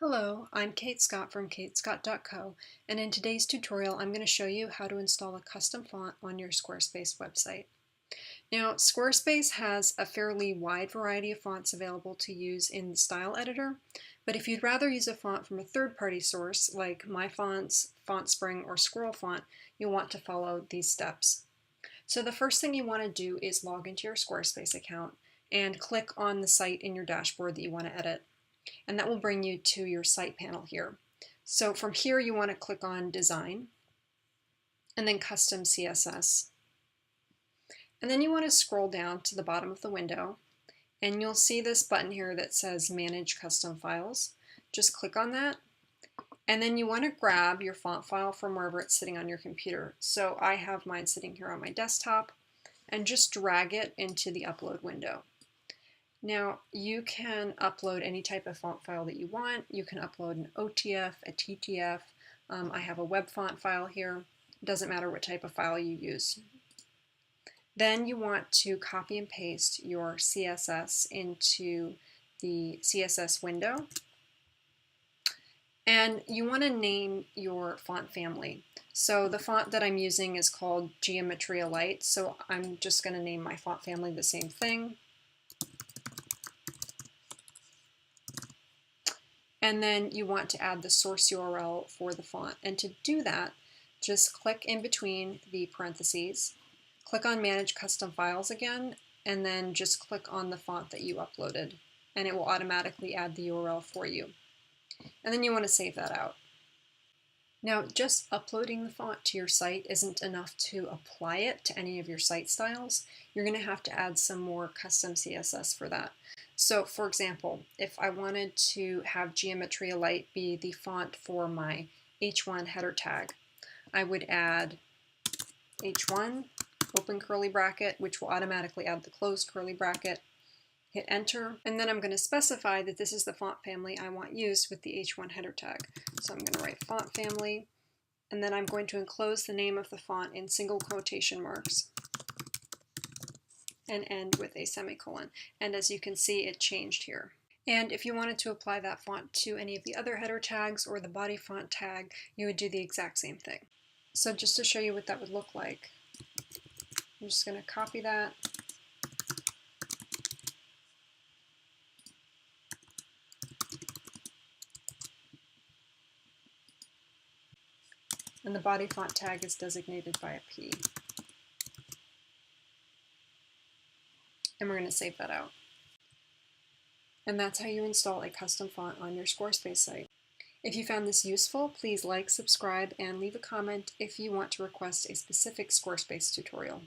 Hello, I'm Kate Scott from katescott.co, and in today's tutorial I'm going to show you how to install a custom font on your Squarespace website. Now, Squarespace has a fairly wide variety of fonts available to use in the style editor, but if you'd rather use a font from a third-party source like MyFonts, FontSpring, or SquirrelFont, you'll want to follow these steps. So the first thing you want to do is log into your Squarespace account and click on the site in your dashboard that you want to edit. And that will bring you to your site panel here. So from here you want to click on Design and then Custom CSS. And then you want to scroll down to the bottom of the window and you'll see this button here that says Manage Custom Files. Just click on that and then you want to grab your font file from wherever it's sitting on your computer. So I have mine sitting here on my desktop and just drag it into the upload window. Now, you can upload any type of font file that you want. You can upload an OTF, a TTF. I have a web font file here. It doesn't matter what type of file you use. Then you want to copy and paste your CSS into the CSS window. And you want to name your font family. So the font that I'm using is called Geometria Light, so I'm just going to name my font family the same thing. And then you want to add the source URL for the font. And to do that, just click in between the parentheses, click on Manage Custom Files again, and then just click on the font that you uploaded. And it will automatically add the URL for you. And then you want to save that out. Now, just uploading the font to your site isn't enough to apply it to any of your site styles. You're going to have to add some more custom CSS for that. So, for example, if I wanted to have Geometria Light be the font for my H1 header tag, I would add H1, open curly bracket, which will automatically add the closed curly bracket, hit enter, and then I'm going to specify that this is the font family I want used with the H1 header tag. So I'm going to write font family, and then I'm going to enclose the name of the font in single quotation marks and end with a semicolon. And as you can see, it changed here. And if you wanted to apply that font to any of the other header tags or the body font tag, you would do the exact same thing. So just to show you what that would look like, I'm just going to copy that. And the body font tag is designated by a P. And we're going to save that out. And that's how you install a custom font on your Squarespace site. If you found this useful, please like, subscribe, and leave a comment if you want to request a specific Squarespace tutorial.